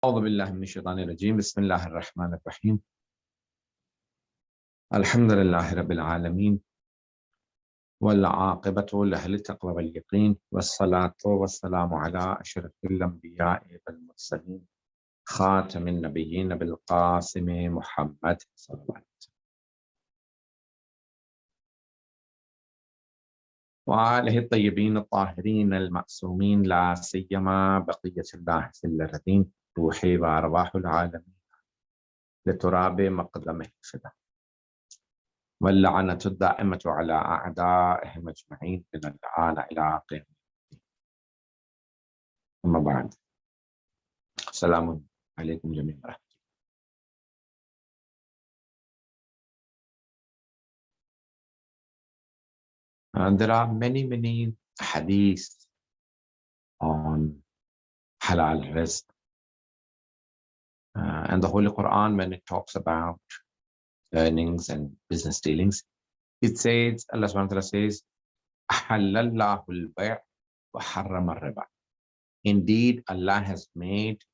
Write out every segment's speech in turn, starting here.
أعوذ بالله من الشيطان الرجيم بسم الله الرحمن الرحيم الحمد لله رب العالمين والعاقبة لأهل التقوى واليقين والصلاة والسلام على أشرف الأنبياء والمرسلين خاتم النبيين بالقاسم محمد صلى الله عليه وسلم وآله الطيبين الطاهرين المعصومين لا سيما بقية الله في الأرضين روحي وأرواح العالمين لتراب مقدمه الفدا واللعنة الدائمة على أعدائهم أجمعين من الآن إلى قيام الدين. أما بعد السلام عليكم جميعا. There are many hadiths on halal rizq. And the Holy Quran, when it talks about earnings and business dealings, it says, Allah subhanahu wa ta'ala says, أَحَلَّ الْبَيْعَ وَحَرَّمَ الرِّبَى. Indeed, Allah has made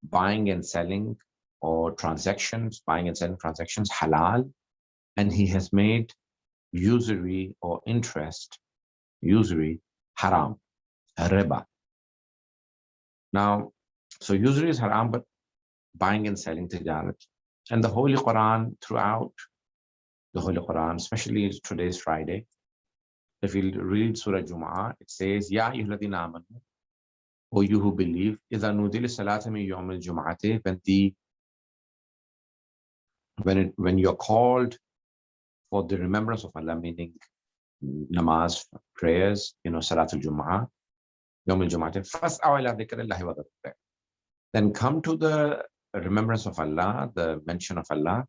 buying and selling or transactions, buying and selling transactions halal, and He has made usury or interest, usury haram, riba. Now, so usury is haram, but buying and selling tijarat. And the Holy Quran, throughout the Holy Quran, especially today's Friday, if you read Surah Jumu'ah, it says, Ya ayyuhalladhina amanu, O you who believe, إِذَا نُودِيَ لِلصَّلَاةِ مِنْ يَوْمِ الْجُمْعَةِ, when you're called for the remembrance of Allah, meaning namaz, prayers, Salatul Jumu'ah, Yawm al-Jumu'ah, فَاسْعَوْا إِلَىٰ ذِكْرِ اللَّهِ وَذَرُوا الْبَيْعَ. Then come to the remembrance of Allah, the mention of Allah,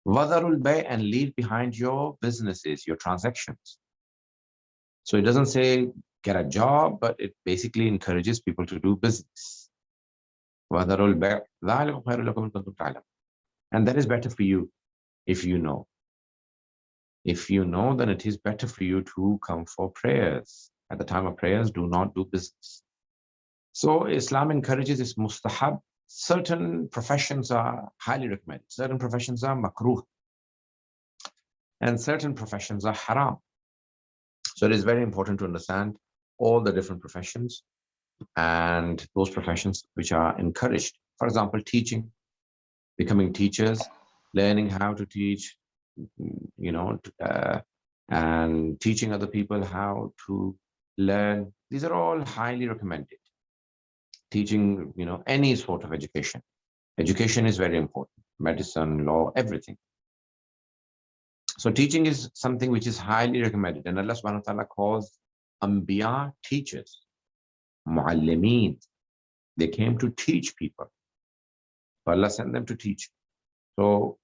وَذَرُوا الْبَيْعَ, and leave behind your businesses, your transactions. So it doesn't say get a job, but it basically encourages people to do business. وَذَرُوا الْبَيْعَ ذَلِكُمْ خَيْرٌ لَكُمْ إِن كُنتُمْ تَعْلَمُونَ. And that is better for you if you know. If you know, then it is better for you to come for prayers. At the time of prayers, do not do business. So Islam encourages this mustahab. Certain professions are highly recommended. Certain professions are makruh. And certain professions are haram. So it is very important to understand all the different professions and those professions which are encouraged. For example, teaching, becoming teachers, learning how to teach, and teaching other people how to learn. These are all highly recommended. Teaching, any sort of education. Education is very important. Medicine, law, everything. So teaching is something which is highly recommended. And Allah subhanahu wa ta'ala calls Anbiya teachers, Muallimeen. They came to teach people. So Allah sent them to teach. So,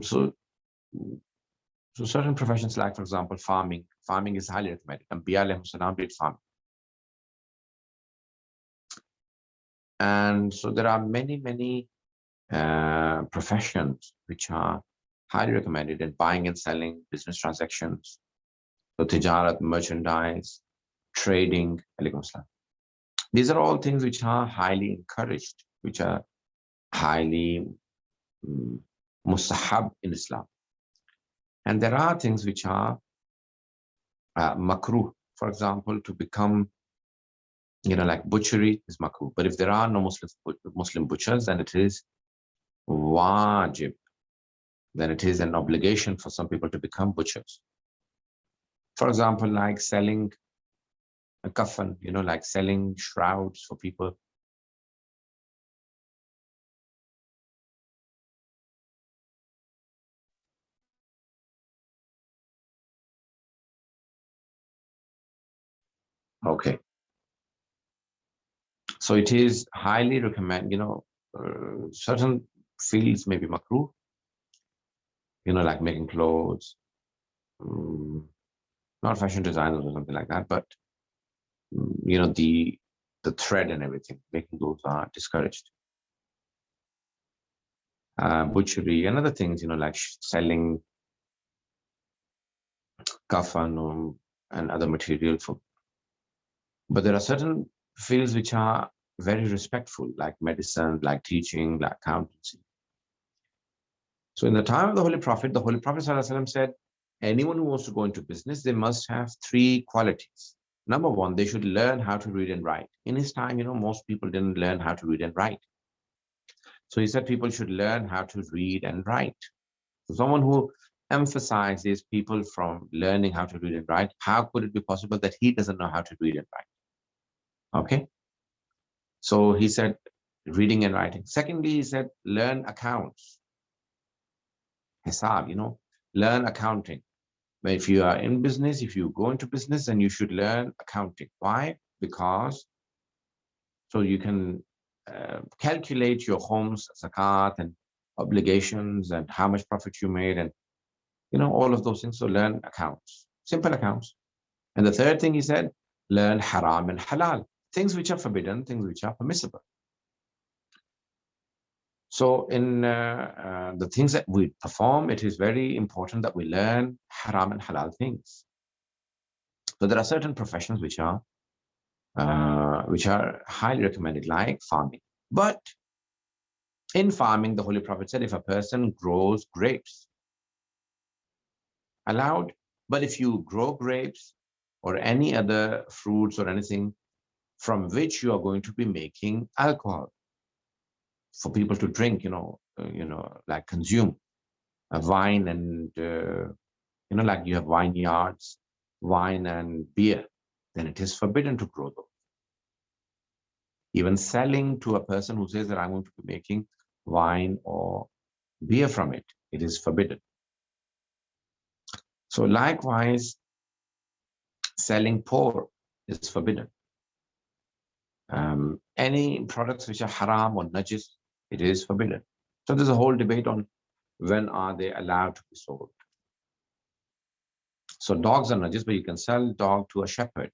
so certain professions, like for example, farming is highly recommended. Anbiya alayhi salam did farming. And so there are many professions which are highly recommended in buying and selling, business transactions, so tijarat, merchandise, trading. These are all things which are highly encouraged, which are highly mustahab in Islam. And there are things which are makruh. For example, to become, like butchery is makruh. But if there are no Muslim butchers, then it is wajib. Then it is an obligation for some people to become butchers. For example, like selling a kafan, like selling shrouds for people. Okay. So it is highly recommended, certain fields may be makruh, like making clothes, not fashion designers or something like that, but the thread and everything, making those are discouraged. Butchery and other things, like selling kafan and other material for. But there are certain fields which are very respectful, like medicine, like teaching, like accountancy. So in the time of the Holy Prophet ﷺ said, anyone who wants to go into business, they must have three qualities. Number one, they should learn how to read and write. In his time, most people didn't learn how to read and write. So he said people should learn how to read and write. So someone who emphasizes people from learning how to read and write, how could it be possible that he doesn't know how to read and write? Okay. So he said reading and writing. Secondly, he said learn accounts. Hijab, learn accounting. But if you are in business, if you go into business, then you should learn accounting. Why? Because so you can calculate your home's zakat and obligations and how much profit you made and all of those things. So learn accounts, simple accounts. And the third thing he said, learn haram and halal, things which are forbidden, things which are permissible. So in the things that we perform, it is very important that we learn haram and halal things. So there are certain professions which are highly recommended, like farming. But in farming, the Holy Prophet said, if a person grows grapes, allowed. But if you grow grapes or any other fruits or anything from which you are going to be making alcohol for people to drink, like consume wine and, like you have vineyards, wine and beer, then it is forbidden to grow those. Even selling to a person who says that I'm going to be making wine or beer from it, it is forbidden. So likewise, selling pork is forbidden. Any products which are haram or najis, it is forbidden. So there's a whole debate on when are they allowed to be sold. So dogs are najis, but you can sell dog to a shepherd,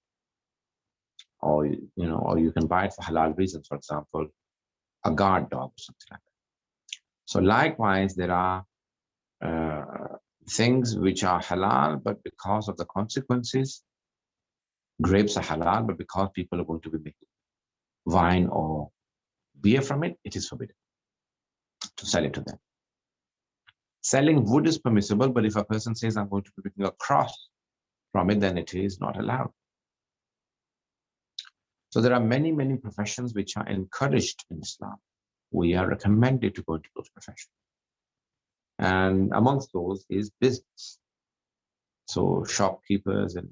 or you can buy it for halal reasons. For example, a guard dog or something like that. So likewise, there are things which are halal, but because of the consequences, grapes are halal, but because people are going to be making wine or beer from it, it is forbidden to sell it to them. Selling wood is permissible, but if a person says, I'm going to be making a cross from it, then it is not allowed. So there are many, many professions which are encouraged in Islam. We are recommended to go into those professions. And amongst those is business. So shopkeepers and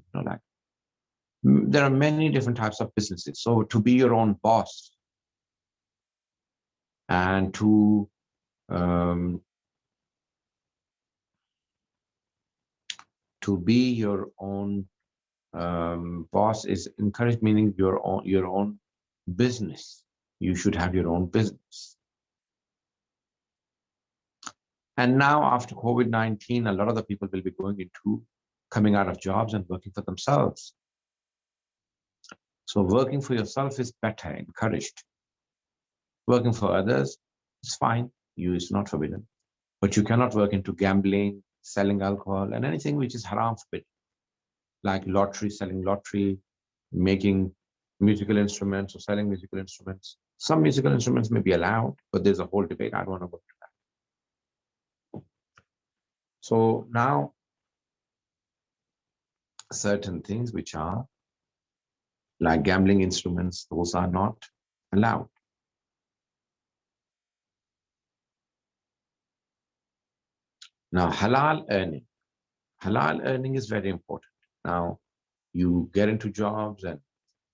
there are many different types of businesses. So to be your own boss and to be your own boss is encouraged, meaning your own business. You should have your own business. And now after COVID-19, a lot of the people will be coming out of jobs and working for themselves. So working for yourself is better, encouraged. Working for others is fine. It's not forbidden. But you cannot work into gambling, selling alcohol, and anything which is haram forbidden. Like lottery, selling lottery, making musical instruments or selling musical instruments. Some musical instruments may be allowed, but there's a whole debate. I don't want to go into that. So now, certain things which are like gambling instruments, those are not allowed. Now, halal earning. Halal earning is very important. Now, you get into jobs and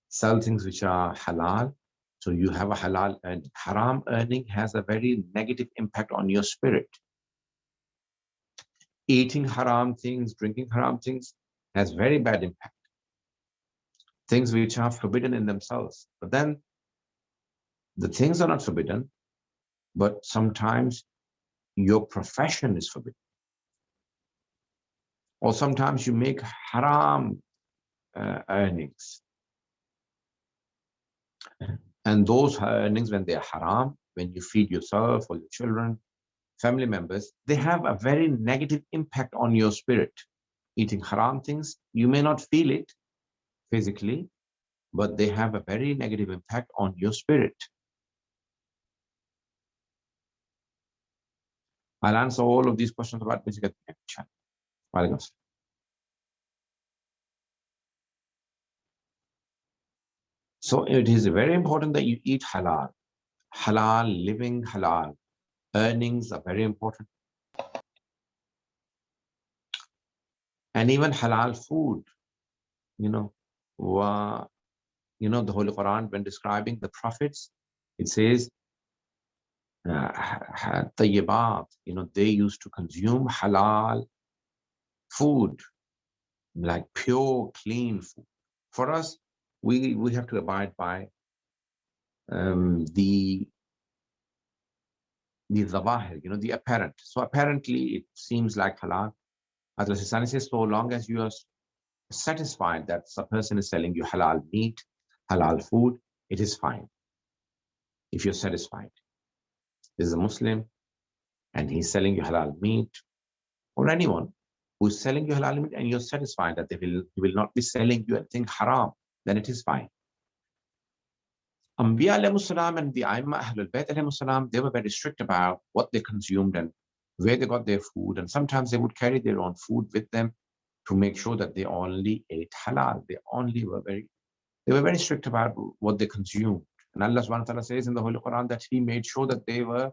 sell things which are halal. So you have a halal earning. Haram earning has a very negative impact on your spirit. Eating haram things, drinking haram things has very bad impact. Things which are forbidden in themselves. But then the things are not forbidden, but sometimes your profession is forbidden. Or sometimes you make haram earnings. And those earnings, when they are haram, when you feed yourself or your children, family members, they have a very negative impact on your spirit. Eating haram things, you may not feel it physically, but they have a very negative impact on your spirit. I'll answer all of these questions about basic channel. So it is very important that you eat halal. Halal, living halal. Earnings are very important. And even halal food, the Holy Quran, when describing the prophets, it says, tayyibat, they used to consume halal food, like pure, clean food. For us, we have to abide by the zawahir, the apparent. So apparently it seems like halal. As Sani says, so long as you are satisfied that a person is selling you halal meat, halal food, it is fine. If you're satisfied. This is a Muslim and he's selling you halal meat, or anyone who's selling you halal meat and you're satisfied that he will not be selling you anything haram, then it is fine. Anbiya alayhi salam and the Aimma Ahlul Bayt alayhi salam, they were very strict about what they consumed and where they got their food. And sometimes they would carry their own food with them to make sure that they only ate halal. They were very strict about what they consumed. And Allah subhanahu wa ta'ala says in the Holy Quran that He made sure that they were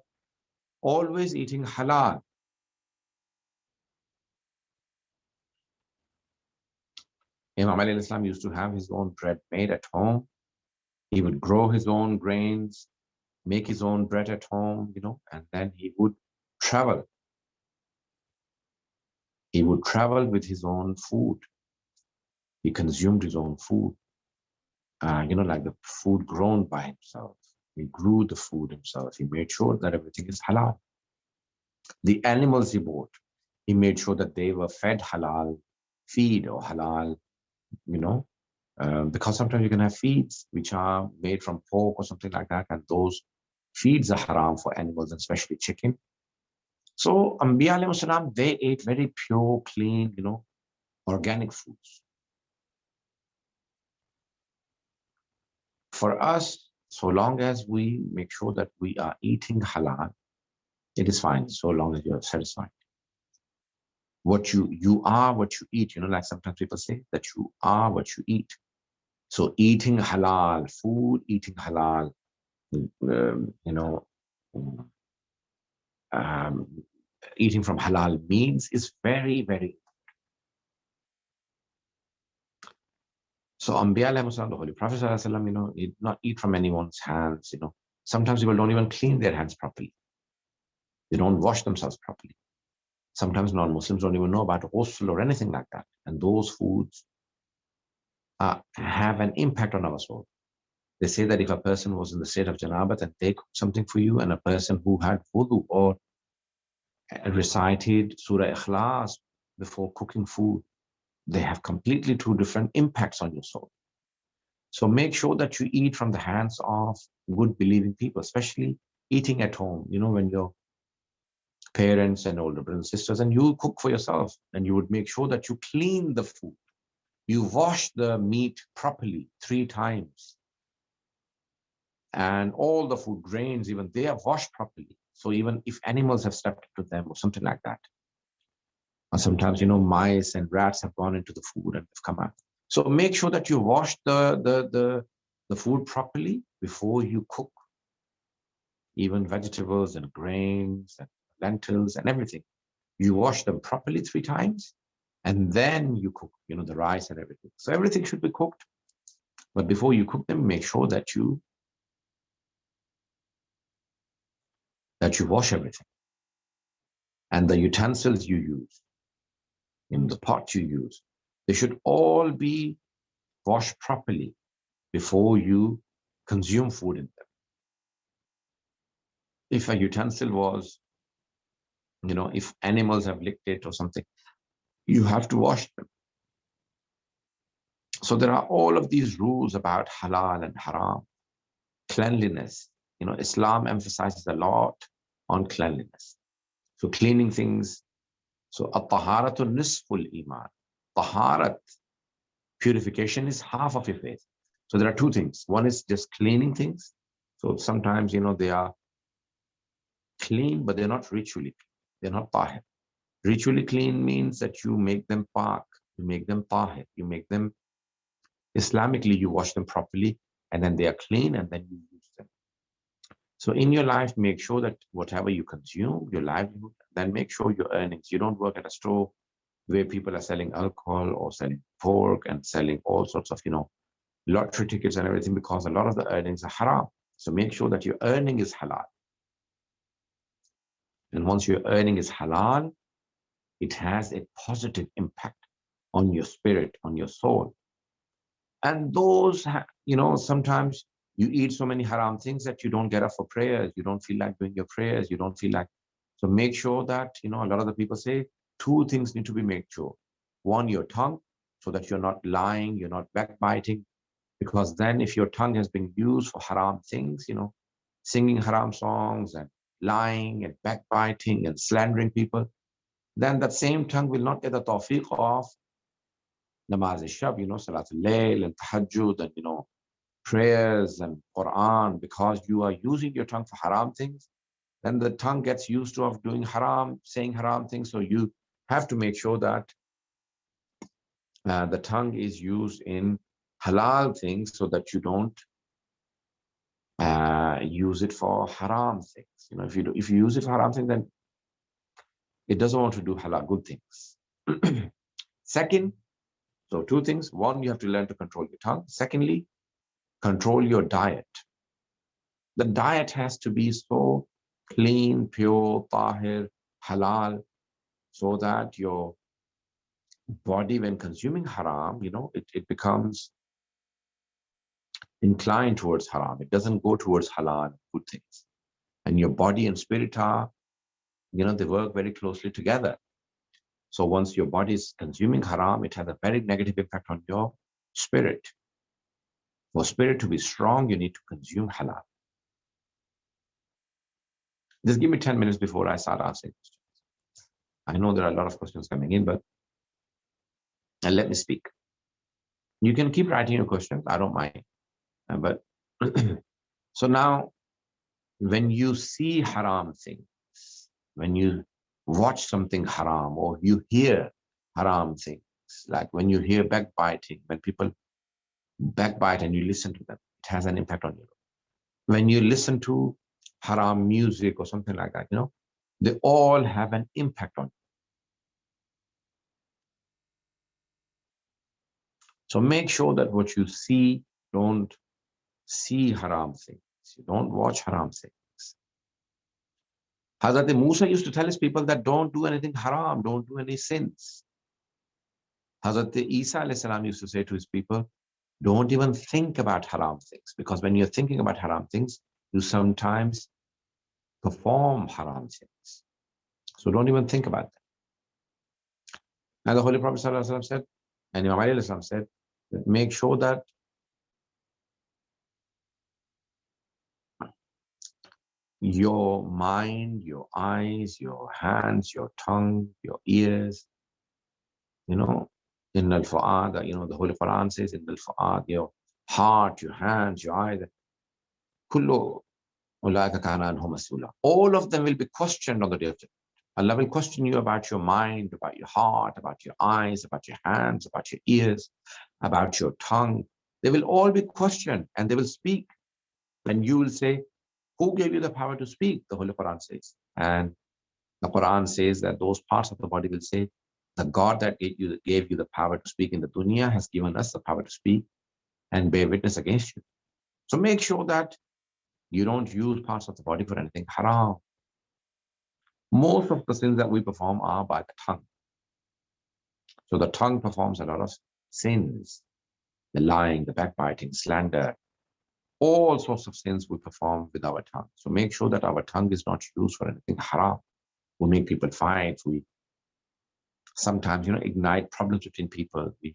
always eating halal. Imam Ali Islam used to have his own bread made at home. He would grow his own grains, make his own bread at home, and then he would travel. He would travel with his own food. He consumed his own food, like the food grown by himself. He grew the food himself. He made sure that everything is halal. The animals he bought, he made sure that they were fed halal feed or halal, because sometimes you can have feeds which are made from pork or something like that, and those feeds are haram for animals, and especially chicken. So Anbiya alayhi salam, they ate very pure, clean, organic foods. For us, so long as we make sure that we are eating halal, it is fine, so long as you're satisfied. What you are what you eat, like sometimes people say that you are what you eat. So eating halal food, eating halal, eating from halal means is very, very. So Anbiya alayhi salam, the Holy Prophet sallallahu did not eat from anyone's hands. Sometimes people don't even clean their hands properly. They don't wash themselves properly. Sometimes non-Muslims don't even know about ghusl or anything like that. And those foods have an impact on our soul. They say that if a person was in the state of janabat and they cooked something for you, and a person who had wudu or recited Surah Ikhlas before cooking food, they have completely two different impacts on your soul. So make sure that you eat from the hands of good believing people, especially eating at home, when your parents and older brothers and sisters, and you cook for yourself, and you would make sure that you clean the food. You wash the meat properly 3 times. And all the food grains, even they are washed properly. So even if animals have stepped into them or something like that, or sometimes, mice and rats have gone into the food and have come out. So make sure that you wash the food properly before you cook, even vegetables and grains and lentils and everything. You wash them properly 3 times, and then you cook, the rice and everything. So everything should be cooked. But before you cook them, make sure that you wash everything. And the utensils you use, the pot you use, they should all be washed properly before you consume food in them. If a utensil was, if animals have licked it or something, you have to wash them. So there are all of these rules about halal and haram, cleanliness. Islam emphasizes a lot on cleanliness. So cleaning things. So at-taharatu nisful iman. Taharat, purification, is half of your faith. So there are two things. One is just cleaning things. So sometimes, they are clean, but they're not ritually clean. They're not tahir. Ritually clean means that you make them pak, you make them tahir, you make them Islamically, you wash them properly, and then they are clean, and then you use them. So in your life, make sure that whatever you consume, your livelihood, then make sure your earnings. You don't work at a store where people are selling alcohol or selling pork and selling all sorts of, lottery tickets and everything, because a lot of the earnings are haram. So make sure that your earning is halal. And once your earning is halal, it has a positive impact on your spirit, on your soul. And those, sometimes you eat so many haram things that you don't get up for prayers. You don't feel like doing your prayers. You don't feel like. So make sure that, a lot of the people say two things need to be made sure. One, your tongue, so that you're not lying, you're not backbiting. Because then if your tongue has been used for haram things, singing haram songs and lying and backbiting and slandering people, then that same tongue will not get the tawfiq of namaz al-shab, salatul layl and tahajjud and, prayers and Quran, because you are using your tongue for haram things. Then the tongue gets used to of doing haram, saying haram things. So you have to make sure that the tongue is used in halal things, so that you don't use it for haram things. If you use it for haram things, then it doesn't want to do halal good things. Second, so two things. One, you have to learn to control your tongue. Secondly, control your diet. The diet has to be so clean, pure, tahir, halal, so that your body, when consuming haram, it becomes inclined towards haram. It doesn't go towards halal, good things. And your body and spirit are, they work very closely together. So once your body is consuming haram, it has a very negative impact on your spirit. For spirit to be strong, you need to consume halal. Just give me 10 minutes before I start answering questions. I know there are a lot of questions coming in, but let me speak. You can keep writing your questions. I don't mind. But so now, when you see haram things, when you watch something haram, or you hear haram things, like when you hear backbiting, when people backbite and you listen to them, it has an impact on you. When you listen to haram music or something like that, they all have an impact on you. So make sure that what you see, don't see haram things. You don't watch haram things. Hazrat Musa used to tell his people that don't do anything haram, don't do any sins. Hazrat Isa alayhi salam used to say to his people, don't even think about haram things, because when you're thinking about haram things, you sometimes perform haram things. So don't even think about that. And the Holy Prophet ﷺ said, and Imam Ali said, that make sure that your mind, your eyes, your hands, your tongue, your ears, in al-fu'ad, the Holy Quran says in al-fu'ad, your heart, your hands, your eyes, kullu ulaika kana anhu mas'ula. All of them will be questioned on the day of judgment. Allah will question you about your mind, about your heart, about your eyes, about your hands, about your ears, about your tongue. They will all be questioned, and they will speak. And you will say, who gave you the power to speak? The Holy Quran says. And the Quran says that those parts of the body will say, the God that gave you the power to speak in the dunya has given us the power to speak and bear witness against you. So make sure that you don't use parts of the body for anything haram. Most of the sins that we perform are by the tongue. So the tongue performs a lot of sins, the lying, the backbiting, slander, all sorts of sins we perform with our tongue. So make sure that our tongue is not used for anything haram. We make people fight. We sometimes, ignite problems between people. We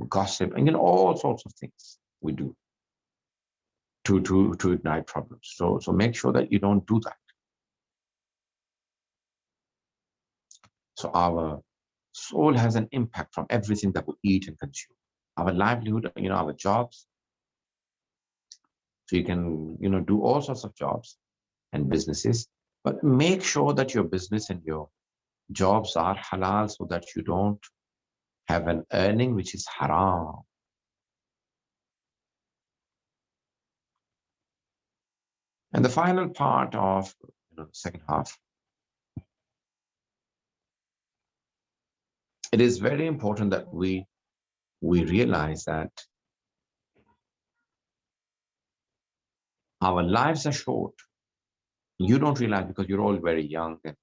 gossip, and all sorts of things we do to ignite problems. So make sure that you don't do that. So our soul has an impact from everything that we eat and consume. our livelihood, our jobs. So you can, do all sorts of jobs and businesses, but make sure that your business and your jobs are halal so that you don't have an earning which is haram. And the final part of the second half, it is very important that we realize that our lives are short. You don't realize because you're all very young. And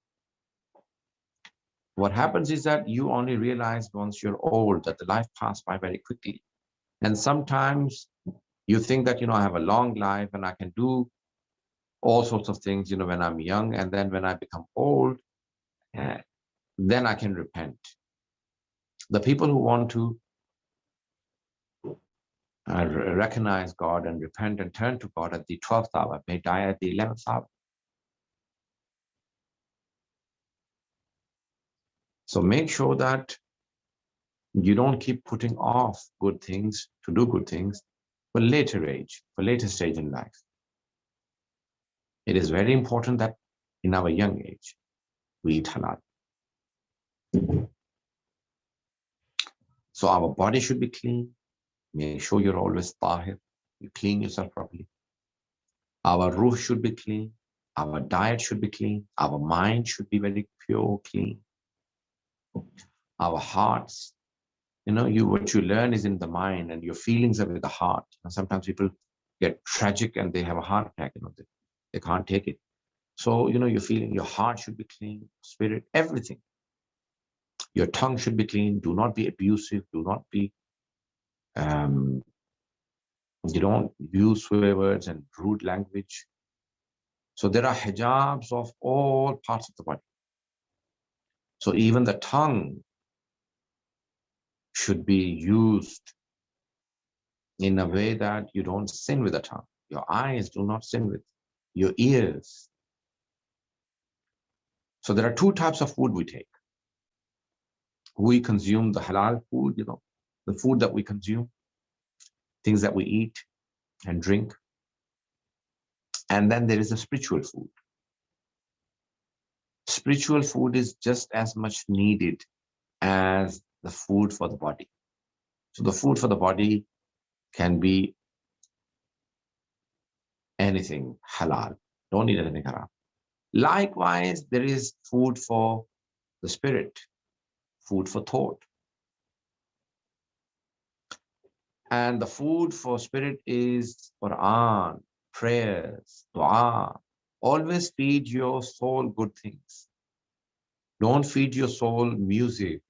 what happens is that you only realize once you're old that the life passed by very quickly. And sometimes you think that, I have a long life and I can do all sorts of things, when I'm young. And then when I become old, then I can repent. The people who want to recognize God and repent and turn to God at the 12th hour may die at the 11th hour. So make sure that you don't keep putting off good things to do good things for later age, for later stage in life. It is very important that in our young age, we eat halal. So our body should be clean. Make sure you're always tahir. You clean yourself properly. Our ruh should be clean. Our diet should be clean. Our mind should be very pure, clean. Our hearts, what you learn is in the mind and your feelings are with the heart. Sometimes people get tragic and they have a heart attack, they can't take it. So, your feeling, your heart should be clean, spirit, everything. Your tongue should be clean. Do not be abusive. Do not be, you don't use swear words and rude language. So there are hijabs of all parts of the body. So even the tongue should be used in a way that you don't sin with the tongue. Your eyes do not sin with your ears. So there are two types of food we take. We consume the halal food, the food that we consume, things that we eat and drink. And then there is the spiritual food. Spiritual food is just as much needed as the food for the body. So the food for the body can be anything halal. Don't eat anything haram. Likewise, there is food for the spirit, food for thought. And the food for spirit is Quran, prayers, dua. Always feed your soul good things. Don't feed your soul music,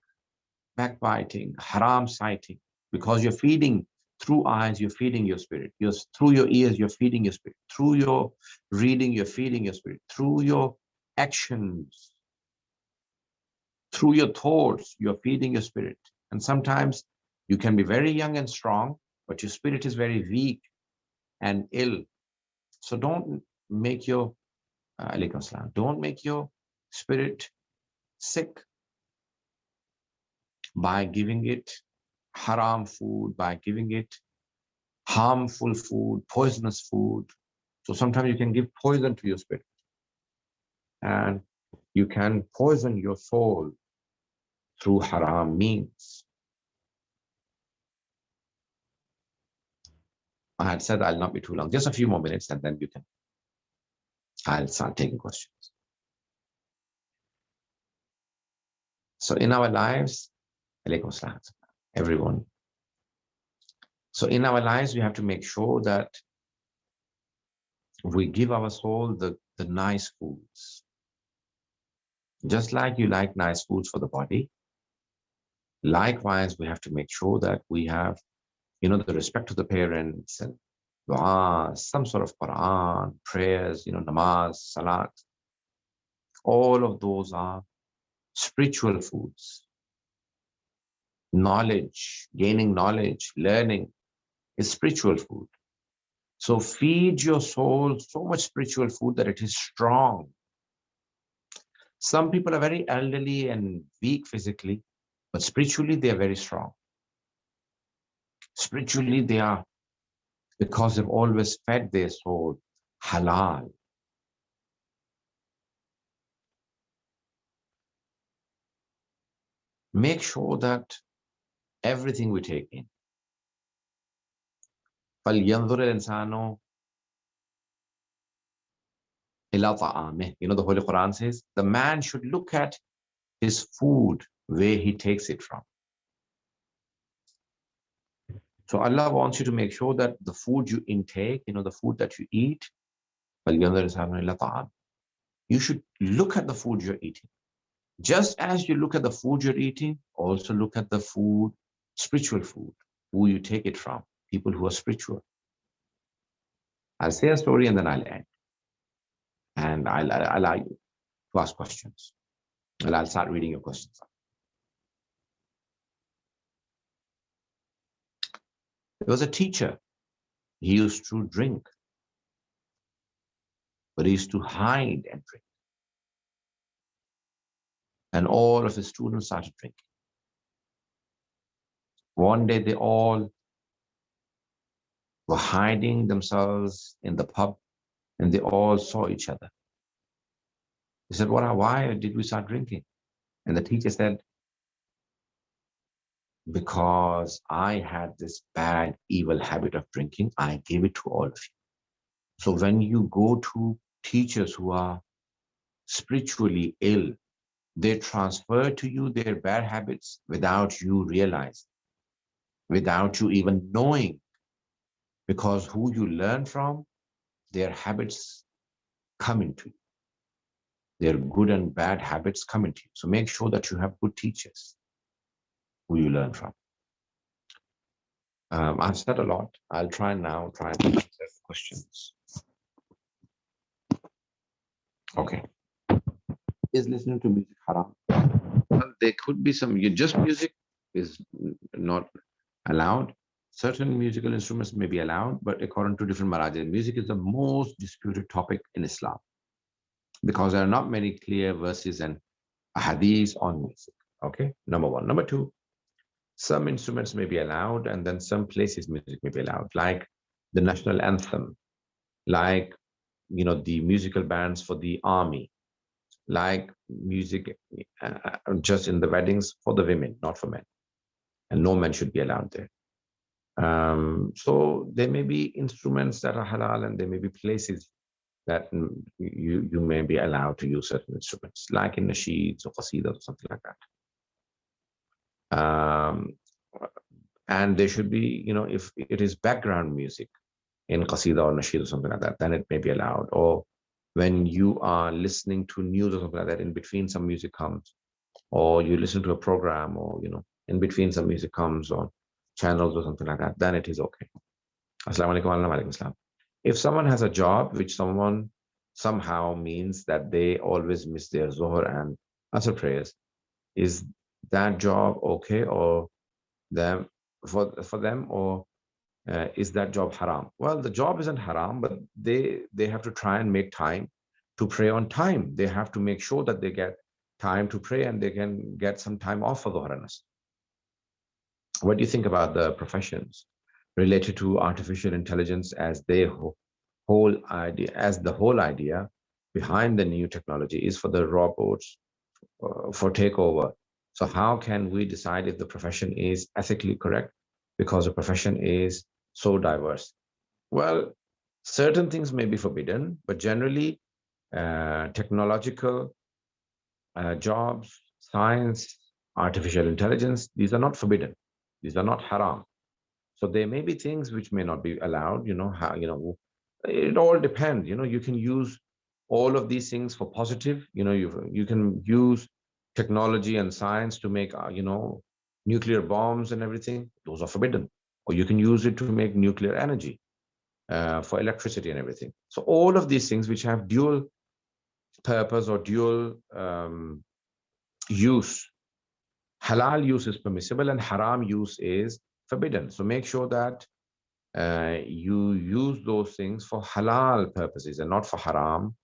backbiting, haram sighting, because you're feeding through eyes, you're feeding your spirit. Through your ears, you're feeding your spirit. Through your reading, you're feeding your spirit. Through your actions, through your thoughts, you're feeding your spirit. And sometimes you can be very young and strong, but your spirit is very weak and ill. So don't make your don't make your spirit sick by giving it haram food, by giving it harmful food, poisonous food. So sometimes you can give poison to your spirit and you can poison your soul through haram means. I had said I'll not be too long, just a few more minutes and then I'll start taking questions. So in our lives, everyone. So in our lives, we have to make sure that we give our soul the nice foods. Just like you like nice foods for the body, likewise, we have to make sure that we have, the respect to the parents and dua, some sort of Quran, prayers, namaz, salat. All of those are spiritual foods. Knowledge, gaining knowledge, learning is spiritual food. So feed your soul so much spiritual food that it is strong. Some people are very elderly and weak physically, but spiritually they are very strong. Spiritually, they are, because they've always fed their soul halal. Make sure that everything we take in. فَلْيَنْظُرِ الْإِنسَانُ إِلَىٰ طَعَامِهِ. The Holy Quran says, the man should look at his food, where he takes it from. So Allah wants you to make sure that the food you intake, the food that you eat, you should look at the food you're eating. Just as you look at the food you're eating, also look at the food, spiritual food, who you take it from, people who are spiritual. I'll say a story and then I'll end. And I'll allow you to ask questions. And I'll start reading your questions. There was a teacher. He used to drink, but he used to hide and drink. And all of his students started drinking. One day they all were hiding themselves in the pub, and they all saw each other. They said, why did we start drinking? And the teacher said, because I had this bad, evil habit of drinking, I gave it to all of you. So when you go to teachers who are spiritually ill, they transfer to you their bad habits without you realizing, without you even knowing, because who you learn from, their habits come into you. Their good and bad habits come into you. So make sure that you have good teachers who you learn from. I've said a lot. I'll try and answer questions. Okay. Is listening to music haram? Well, there could be some, just music is not allowed. Certain musical instruments may be allowed, but according to different marajis, music is the most disputed topic in Islam, because there are not many clear verses and hadiths on music. Okay, number one. Number two, some instruments may be allowed, and then some places music may be allowed, like the national anthem, like the musical bands for the army, like music just in the weddings for the women, not for men, and no men should be allowed there. So there may be instruments that are halal, and there may be places that you may be allowed to use certain instruments, like in nasheeds or qasidas or something like that. And there should be, if it is background music in qasida or nasheed or something like that, then it may be allowed. Or when you are listening to news or something like that, in between some music comes, or you listen to a program, or in between some music comes, or channels or something like that, then it is okay. Assalamu alaikum wa alaikum assalam. If someone has a job which somehow means that they always miss their Zohar and Asr prayers, is that job okay or them for them, or is that job haram? Well, the job isn't haram, but they have to try and make time to pray on time. They have to make sure that they get time to pray, and they can get some time off for Dhuhr and Asr. What do you think about the professions related to artificial intelligence as the whole idea behind the new technology is for the robots for takeover? So how can we decide if the profession is ethically correct, because the profession is so diverse? Well, certain things may be forbidden, but generally technological jobs, science, artificial intelligence, these are not forbidden. These are not haram. So there may be things which may not be allowed. It all depends. You can use all of these things for positive. You can use technology and science to make nuclear bombs and everything. Those are forbidden. Or you can use it to make nuclear energy for electricity and everything. So all of these things which have dual purpose or dual use, halal use is permissible and haram use is forbidden. So make sure that you use those things for halal purposes and not for haram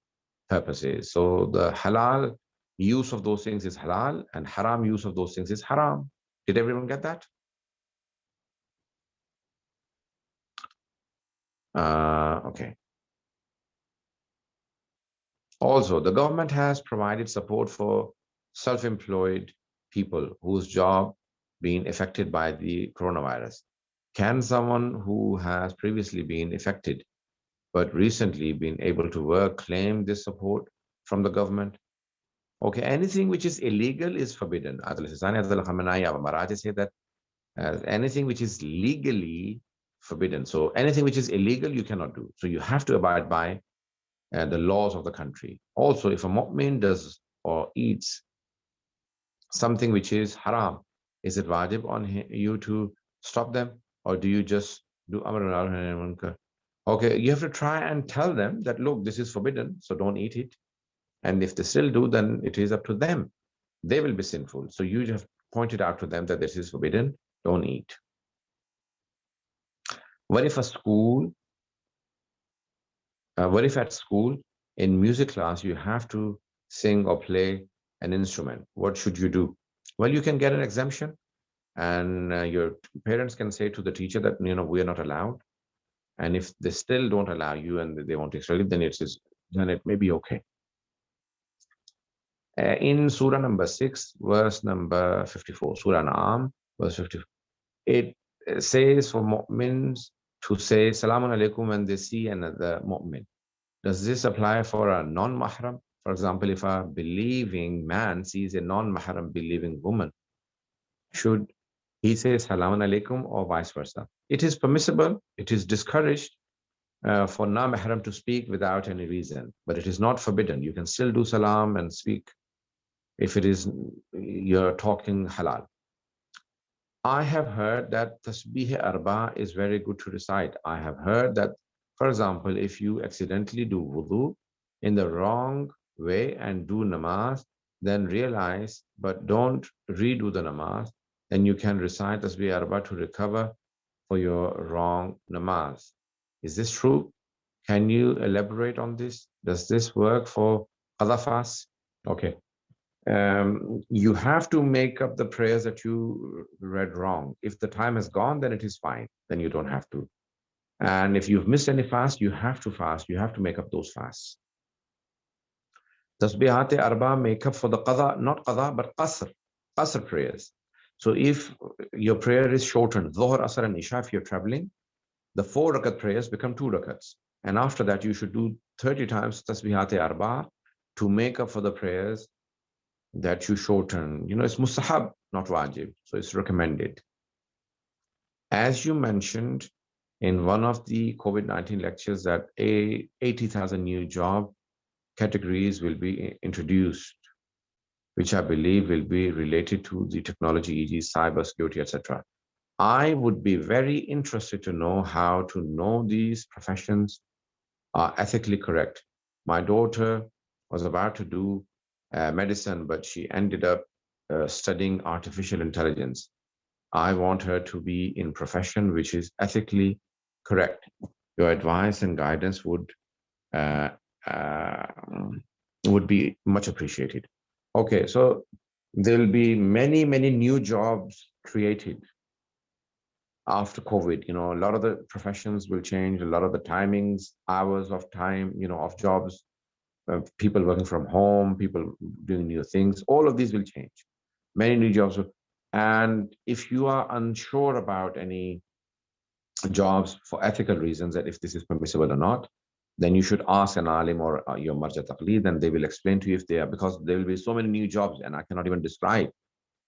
purposes. So the halal use of those things is halal, and haram use of those things is haram. Did everyone get that? Okay. Also, the government has provided support for self-employed people whose job been affected by the coronavirus. Can someone who has previously been affected but recently been able to work claim this support from the government? Okay, anything which is illegal is forbidden. Marathi say that anything which is legally forbidden. So anything which is illegal, you cannot do. So you have to abide by the laws of the country. Also, if a mu'min does or eats something which is haram, is it wajib on you to stop them? Or do you just do amr ma'ruf and nahy anil munkar? Okay, you have to try and tell them that, look, this is forbidden, so don't eat it. And if they still do, then it is up to them. They will be sinful. So you have pointed out to them that this is forbidden, don't eat. What if a school, what if at school in music class you have to sing or play an instrument? What should you do? Well, you can get an exemption, and your parents can say to the teacher that, we are not allowed. And if they still don't allow you and they want to extra leave, then it may be okay. In Surah number 6, verse number 54, Surah Naam, verse 54, it says for mu'mins to say Salamun alaikum when they see another mu'min. Does this apply for a non-mahram? For example, if a believing man sees a non-mahram believing woman, should he say Salamun alaikum or vice versa? It is permissible, it is discouraged for non-mahram to speak without any reason, but it is not forbidden. You can still do salam and speak if it is you're talking halal. I have heard that tasbih arba is very good to recite. I have heard that, for example, if you accidentally do wudu in the wrong way and do namaz, then realize, but don't redo the namaz, then you can recite tasbih arba to recover for your wrong namaz. Is this true? Can you elaborate on this? Does this work for qada fast? Okay. You have to make up the prayers that you read wrong. If the time has gone, then it is fine. Then you don't have to. And if you've missed any fast, you have to fast. You have to make up those fasts. Tasbihat arba make up for the qada, not qada, but qasr prayers. So if your prayer is shortened, dhuhr, asr, and isha, if you're traveling, the 4 rakat prayers become 2 rakats. And after that, you should do 30 times tasbihat arba to make up for the prayers that you shorten. It's mustahab, not wajib. So it's recommended. As you mentioned in one of the COVID-19 lectures that 80,000 new job categories will be introduced, which I believe will be related to the technology, e.g. cybersecurity, etc. I would be very interested to know how to know these professions are ethically correct. My daughter was about to do medicine, but she ended up studying artificial intelligence. I want her to be in profession which is ethically correct. Your advice and guidance uh, uh, would be much appreciated. Okay, so there'll be many, many new jobs created after COVID. A lot of the professions will change, a lot of the timings, hours of time, of jobs, people working from home, people doing new things, all of these will change. Many new jobs. And if you are unsure about any jobs for ethical reasons, that if this is permissible or not, then you should ask an alim or your marja taqleed, and they will explain to you if they are, because there will be so many new jobs and I cannot even describe.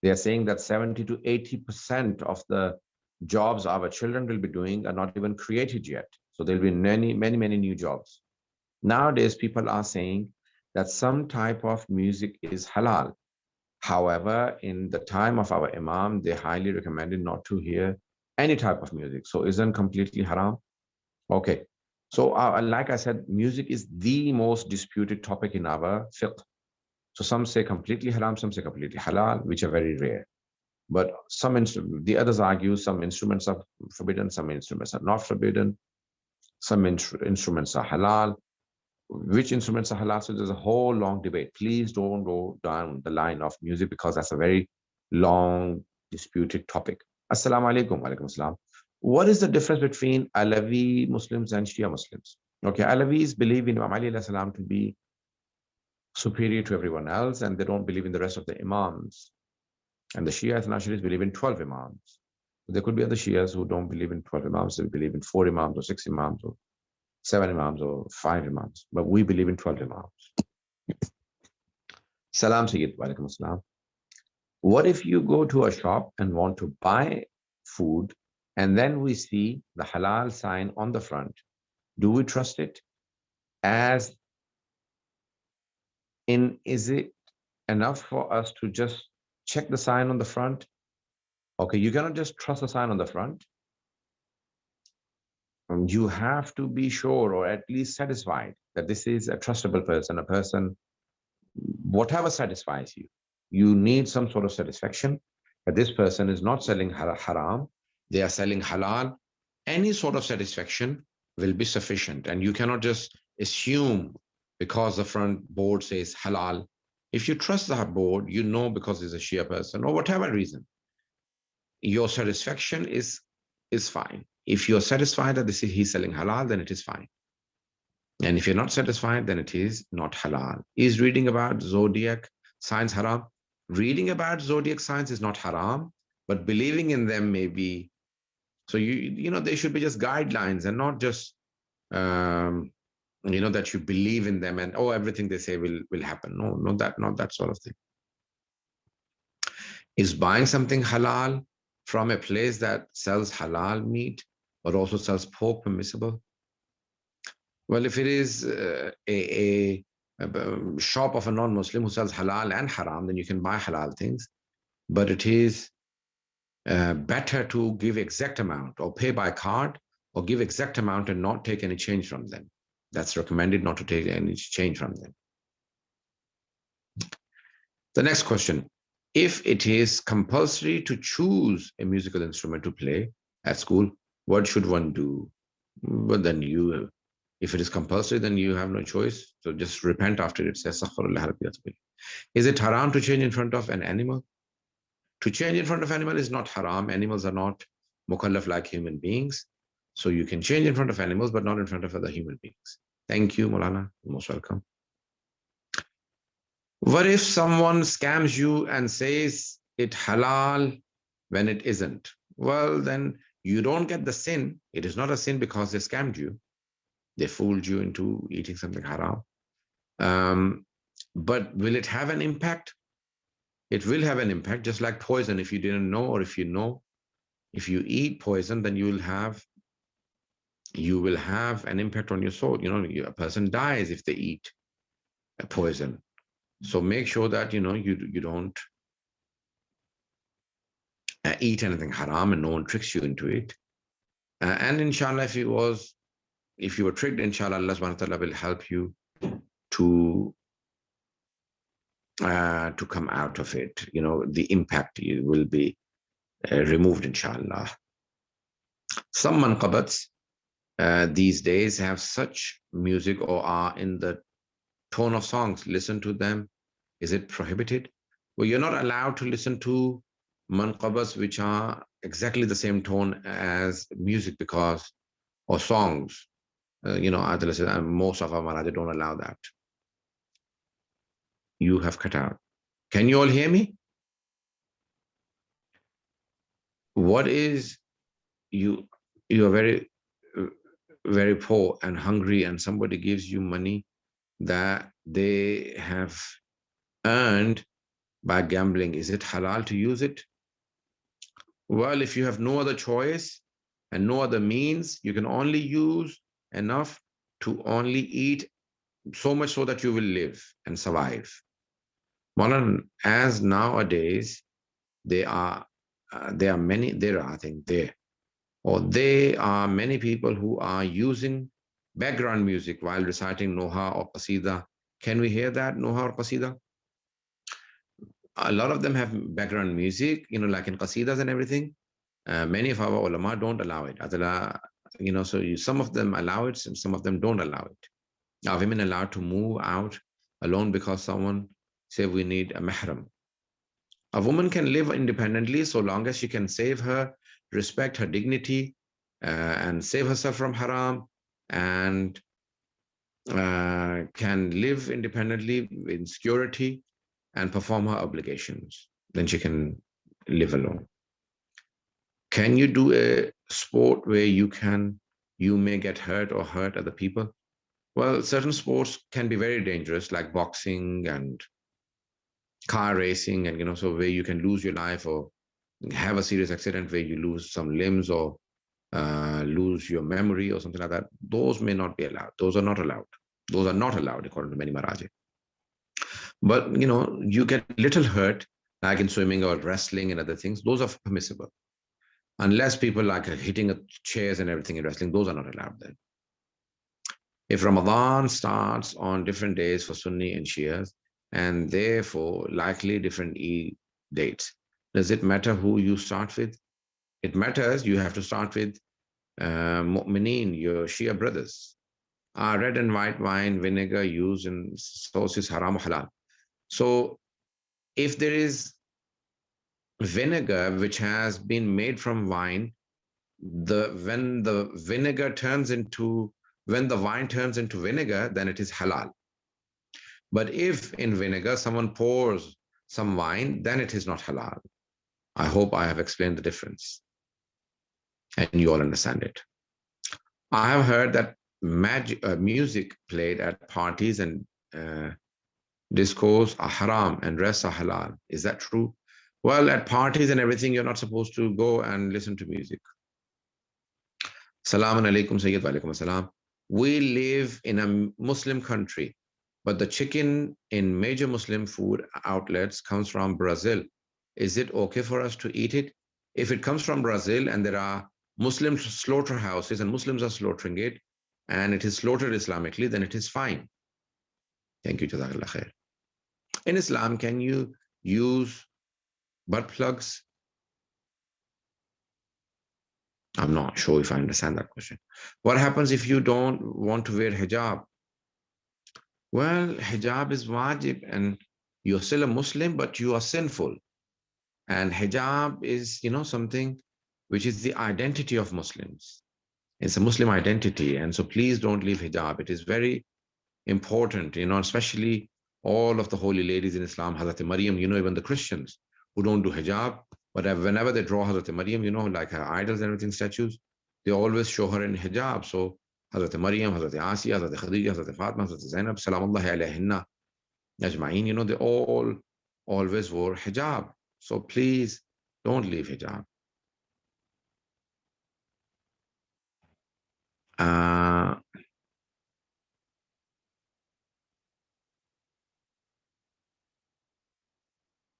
They are saying that 70 to 80% of the jobs our children will be doing are not even created yet. So there'll be many, many, many new jobs. Nowadays, people are saying that some type of music is halal. However, in the time of our Imam, they highly recommended not to hear any type of music. So isn't completely haram? Okay. So like I said, music is the most disputed topic in our fiqh. So some say completely haram, some say completely halal, which are very rare. But the others argue some instruments are forbidden, some instruments are not forbidden, some instruments are halal. Which instruments are halal? So there's a whole long debate. Please don't go down the line of music because that's a very long disputed topic. Assalamu alaikum. Wa alaikum assalam. What is the difference between Alawi Muslims and Shia Muslims? Okay, Alawis believe in Imam Ali alayhi salam to be superior to everyone else, and they don't believe in the rest of the Imams. And the Shias and Ash'aris believe in 12 Imams. There could be other Shias who don't believe in 12 Imams, they believe in 4 Imams or 6 Imams or 7 Imams or 5 Imams. But we believe in 12 Imams. Salam Sayyid, wa alaikum assalam. What if you go to a shop and want to buy food, and then we see the halal sign on the front? Do we trust it? As in, is it enough for us to just check the sign on the front? Okay, you cannot just trust the sign on the front. You have to be sure, or at least satisfied, that this is a trustable person, a person, whatever satisfies you. You need some sort of satisfaction that this person is not selling haram, they are selling halal. Any sort of satisfaction will be sufficient. And you cannot just assume because the front board says halal. If you trust the board, you know because it's a Shia person or whatever reason, your satisfaction is fine. If you're satisfied that he's selling halal, then it is fine. And if you're not satisfied, then it is not halal. Is reading about zodiac signs haram? Reading about zodiac signs is not haram, but believing in them may be. So they should be just guidelines and not just that you believe in them and everything they say will happen. No, not that sort of thing. Is buying something halal from a place that sells halal meat but also sells pork permissible? Well, if it is a shop of a non-Muslim who sells halal and haram, then you can buy halal things. But it is better to give exact amount or pay by card or give exact amount and not take any change from them. That's recommended, not to take any change from them. The next question. If it is compulsory to choose a musical instrument to play at school, what should one do? But then if it is compulsory, then you have no choice. So just repent after it. Says, is it haram to change in front of an animal? To change in front of animal is not haram. Animals are not mukallaf like human beings. So you can change in front of animals, but not in front of other human beings. Thank you, Moulana. You're most welcome. What if someone scams you and says it halal when it isn't? Well, then you don't get the sin. It is not a sin because they scammed you. They fooled you into eating something haram. But will it have an impact? It will have an impact, just like poison. If you didn't know, or if you know, if you eat poison, then you will have an impact on your soul. A person dies if they eat a poison. So make sure that you don't eat anything haram and no one tricks you into it. And inshallah, if you were tricked, inshallah, Allah subhanahu wa ta'ala will help you to come out of it. The impact will be removed, inshallah. Some manqabats these days have such music or are in the tone of songs. Listen to them. Is it prohibited? Well, you're not allowed to listen to manqabats which are exactly the same tone as music or songs. Most of our Marathi don't allow that. You have cut out. Can you all hear me? What is you are very, very poor and hungry, and somebody gives you money that they have earned by gambling. Is it halal to use it? Well, if you have no other choice and no other means, you can only use enough to only eat so much so that you will live and survive. As nowadays, there are many people who are using background music while reciting Noha or Qasida. Can we hear that, Noha or Qasida? A lot of them have background music, like in Qasidas and everything. Many of our ulama don't allow it. So some of them allow it and some of them don't allow it. Are women allowed to move out alone because someone say we need a mahram? A woman can live independently so long as she can save her respect, her dignity, and save herself from haram and can live independently in security and perform her obligations, then she can live alone. Can you do a sport where you may get hurt or hurt other people? Well, certain sports can be very dangerous, like boxing and car racing, and so where you can lose your life or have a serious accident where you lose some limbs or lose your memory or something like that. Those may not be allowed. Those are not allowed. Those are not allowed according to many Maraji. But you get little hurt, like in swimming or wrestling and other things. Those are permissible, unless people like hitting chairs and everything in wrestling. Those are not allowed then. If Ramadan starts on different days for Sunni and Shias, and therefore likely different Eid dates, does it matter who you start with? It matters. You have to start with Mu'mineen, your Shia brothers. Red and white wine, vinegar used in sauces, haram or halal. So if there is vinegar which has been made from wine, when the wine turns into vinegar, then it is halal. But if in vinegar someone pours some wine, then it is not halal. I hope I have explained the difference and you all understand it. I have heard that music played at parties and discos are haram and rest are halal. Is that true? Well, at parties and everything, you're not supposed to go and listen to music. Salaam alaikum, Sayyid, wa alaikum assalam. We live in a Muslim country, but the chicken in major Muslim food outlets comes from Brazil. Is it okay for us to eat it? If it comes from Brazil and there are Muslim slaughterhouses and Muslims are slaughtering it and it is slaughtered Islamically, then it is fine. Thank you, Jazakallah khair. In Islam, can you use butt plugs? I'm not sure if I understand that question. What happens if you don't want to wear hijab? Well, hijab is wajib and you're still a Muslim, but you are sinful. And hijab is, something which is the identity of Muslims. It's a Muslim identity. And so please don't leave hijab. It is very important, especially all of the holy ladies in Islam, Hazrat Maryam, even the Christians who don't do hijab, but whenever they draw Hazrat Maryam, like her idols and everything, statues, they always show her in hijab. So Hazrat Maryam, Hazrat Asiya, Hazrat Khadija, Hazrat Fatima, Hazrat Zainab, Salamullahi alayhinna, Ajma'in, they all always wore hijab. So please don't leave hijab.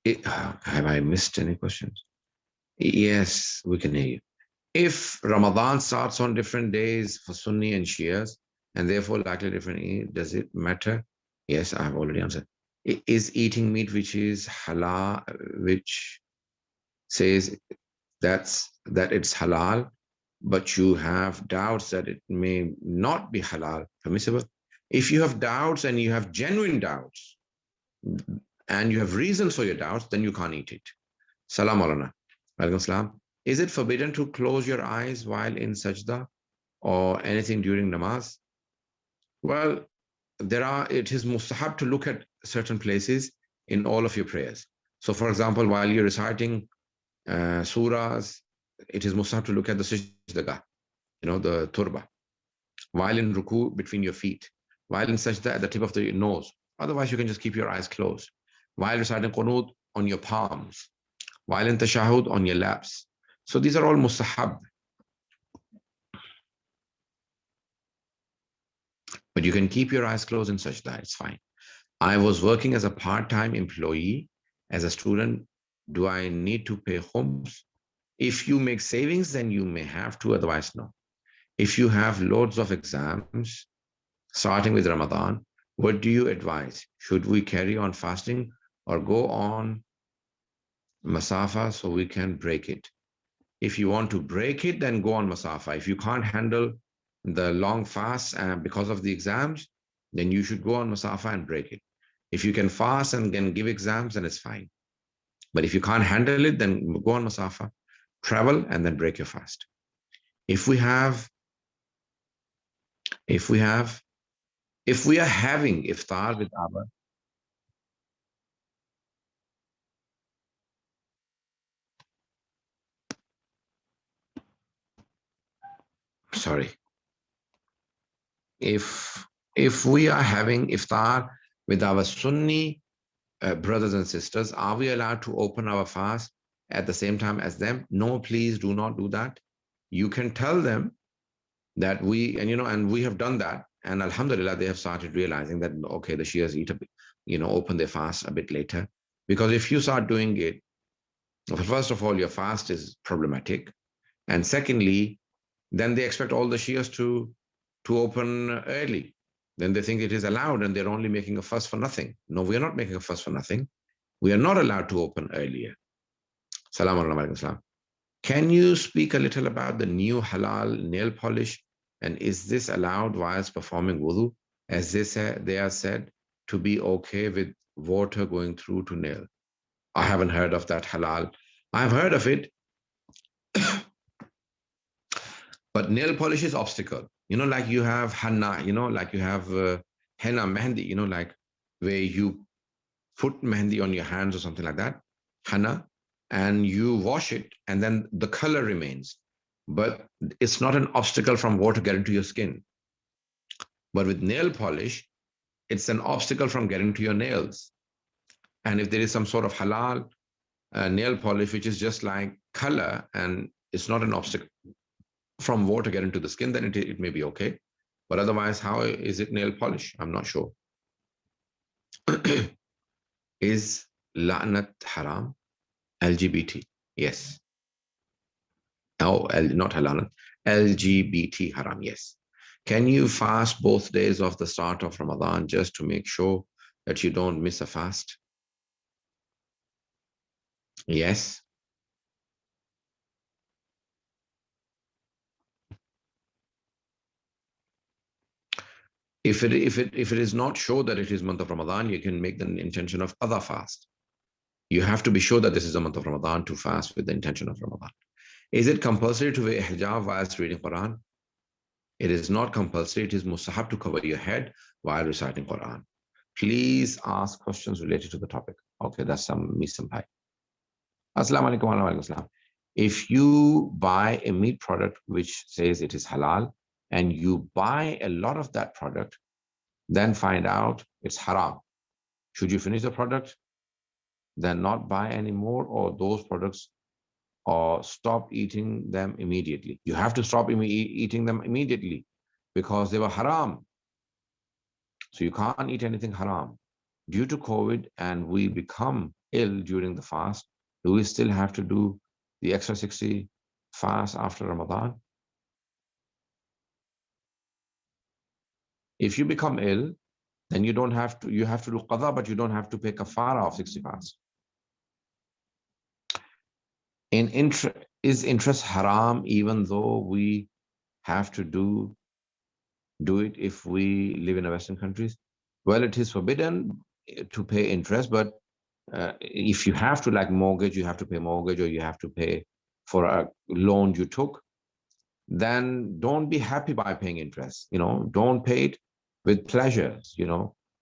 Have I missed any questions? Yes, we can hear you. If Ramadan starts on different days for Sunni and Shias, and therefore likely different Eid, does it matter? Yes, I have already answered. Is eating meat which is halal, which says that it's halal, but you have doubts that it may not be halal, permissible? If you have doubts and you have genuine doubts, and you have reasons for your doubts, then you can't eat it. Salam alaikum. Walaikum salam. Is it forbidden to close your eyes while in sajda or anything during namaz? Well, it is mustahab to look at certain places in all of your prayers. So for example, while you're reciting surahs, it is mustahab to look at the sajdagah, the turba. While in ruku, between your feet. While in sajda, at the tip of the nose. Otherwise, you can just keep your eyes closed. While reciting qunut, on your palms. While in tashahud, on your laps. So these are all mustahab. But you can keep your eyes closed in sajda, it's fine. I was working as a part-time employee. As a student, do I need to pay khums? If you make savings, then you may have to, otherwise no. If you have loads of exams, starting with Ramadan, what do you advise? Should we carry on fasting or go on masafa so we can break it? If you want to break it, then go on masafa. If you can't handle the long fast because of the exams, then you should go on masafa and break it. If you can fast and can give exams, then it's fine. But if you can't handle it, then go on masafa, travel, and then break your fast. If we are having iftar with our, sorry, if we are having iftar with our Sunni brothers and sisters, are we allowed to open our fast at the same time as them? No, please do not do that. You can tell them that and we have done that. And Alhamdulillah, they have started realizing that, okay, the Shias eat a bit, open their fast a bit later. Because if you start doing it, first of all, your fast is problematic. And secondly, then they expect all the Shias to open early. Then they think it is allowed and they're only making a fuss for nothing. No, we are not making a fuss for nothing. We are not allowed to open earlier. Salam alaikum. Can you speak a little about the new halal nail polish? And is this allowed whilst performing wudu? As they are said to be okay with water going through to nail. I haven't heard of that halal. I've heard of it, but nail polish is obstacle. Like you have henna, like you have henna mehndi, like where you put mehndi on your hands or something like that, henna, and you wash it and then the color remains. But it's not an obstacle from water getting to your skin. But with nail polish, it's an obstacle from getting to your nails. And if there is some sort of halal nail polish, which is just like color and it's not an obstacle from water getting to the skin, then it may be okay. But otherwise, how is it nail polish? I'm not sure. Is la'nat haram? LGBT? Yes. No, not halal. LGBT haram? Yes. Can you fast both days of the start of Ramadan just to make sure that you don't miss a fast? Yes. If it is not sure that it is month of Ramadan, you can make the intention of other fast. You have to be sure that this is the month of Ramadan to fast with the intention of Ramadan. Is it compulsory to wear hijab whilst reading Quran? It is not compulsory. It is mustahab to cover your head while reciting Quran. Please ask questions related to the topic. Okay, that's some pie. Assalamu alaikum wa rahmatullah. If you buy a meat product which says it is halal and you buy a lot of that product, then find out it's haram. Should you finish the product, then not buy anymore, or those products, or stop eating them immediately? You have to stop eating them immediately because they were haram. So you can't eat anything haram. Due to COVID and we become ill during the fast, do we still have to do the extra 60 fast after Ramadan? If you become ill, then you have to do qada, but you don't have to pay kafara of 60 fasts. Is interest haram even though we have to do it if we live in Western countries? Well, it is forbidden to pay interest, but if you have to, like mortgage, you have to pay mortgage, or you have to pay for a loan you took, then don't be happy by paying interest. Don't pay it with pleasures.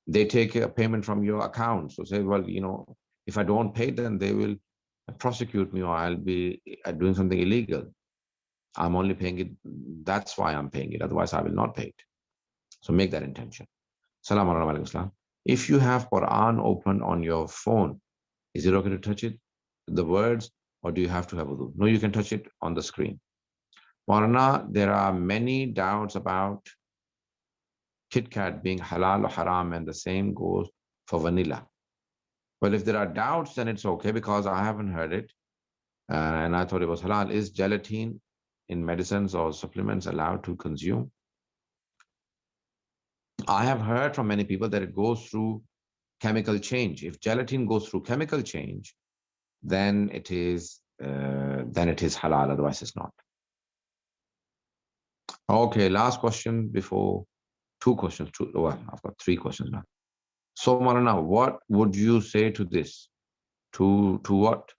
They take a payment from your account. So say, well, if I don't pay, then they will prosecute me, or I'll be doing something illegal. I'm only paying it. That's why I'm paying it. Otherwise, I will not pay it. So make that intention. Salam alaikum. If you have Quran open on your phone, is it okay to touch it, the words, or do you have to have wudu? No, you can touch it on the screen. Moulana, there are many doubts about Kit Kat being halal or haram, and the same goes for vanilla. Well, if there are doubts, then it's okay because I haven't heard it. And I thought it was halal. Is gelatin in medicines or supplements allowed to consume? I have heard from many people that it goes through chemical change. If gelatin goes through chemical change, then it is halal. Otherwise, it's not. Okay, last question before two questions. Well, I've got three questions now. So, Moulana, what would you say to this? To what?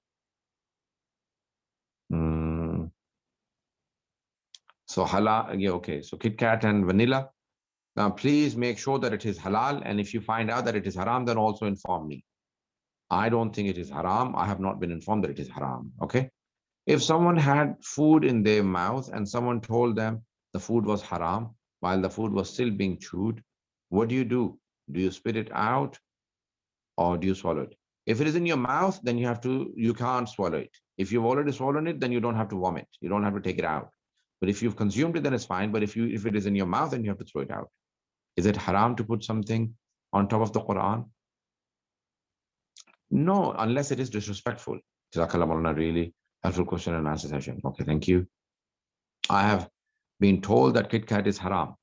So halal, yeah, okay. So Kit Kat and vanilla. Now, please make sure that it is halal. And if you find out that it is haram, then also inform me. I don't think it is haram. I have not been informed that it is haram. Okay. If someone had food in their mouth and someone told them the food was haram while the food was still being chewed, what do you do? Do you spit it out or do you swallow it? If it is in your mouth, then you can't swallow it. If you've already swallowed it, then you don't have to vomit. You don't have to take it out. But if you've consumed it, then it's fine. But if it is in your mouth, then you have to throw it out. Is it haram to put something on top of the Quran? No, unless it is disrespectful. Jazakallah Moulana, really helpful question and answer session. Okay, thank you. I have been told that Kit Kat is haram.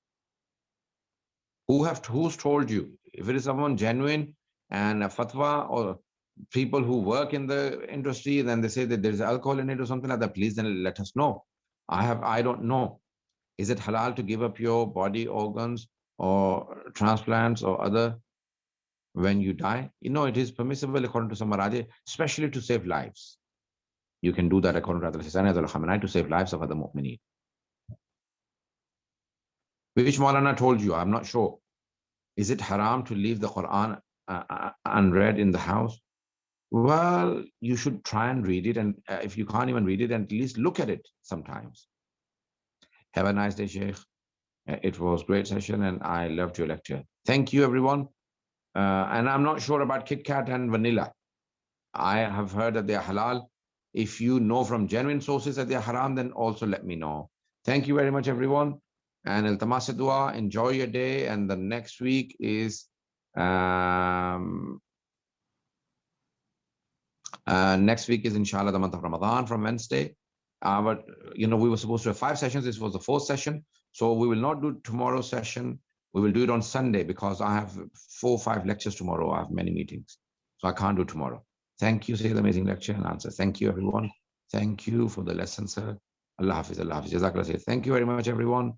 Who's told you? If it is someone genuine and a fatwa or people who work in the industry, then they say that there's alcohol in it or something like that, please then let us know. I don't know. Is it halal to give up your body organs or transplants or other when you die? You know, it is permissible according to some Maraji, especially to save lives. You can do that according to Raza Khamenei to save lives of other mu'mineen. Which Moulana told you? I'm not sure. Is it haram to leave the Quran unread in the house? Well, you should try and read it. And if you can't even read it, at least look at it sometimes. Have a nice day, Sheikh. It was a great session and I loved your lecture. Thank you, everyone. And I'm not sure about Kit Kat and vanilla. I have heard that they are halal. If you know from genuine sources that they are haram, then also let me know. Thank you very much, everyone. And iltamas dua, enjoy your day. And the next week is inshallah the month of Ramadan from Wednesday. But we were supposed to have 5 sessions. This was the 4th session. So we will not do tomorrow's session. We will do it on Sunday because I have 4 or 5 lectures tomorrow. I have many meetings. So I can't do tomorrow. Thank you, Sayyid, amazing lecture and answer. Thank you, everyone. Thank you for the lesson, sir. Allah Hafiz, Allah Hafiz. Jazakallah. Thank you very much, everyone.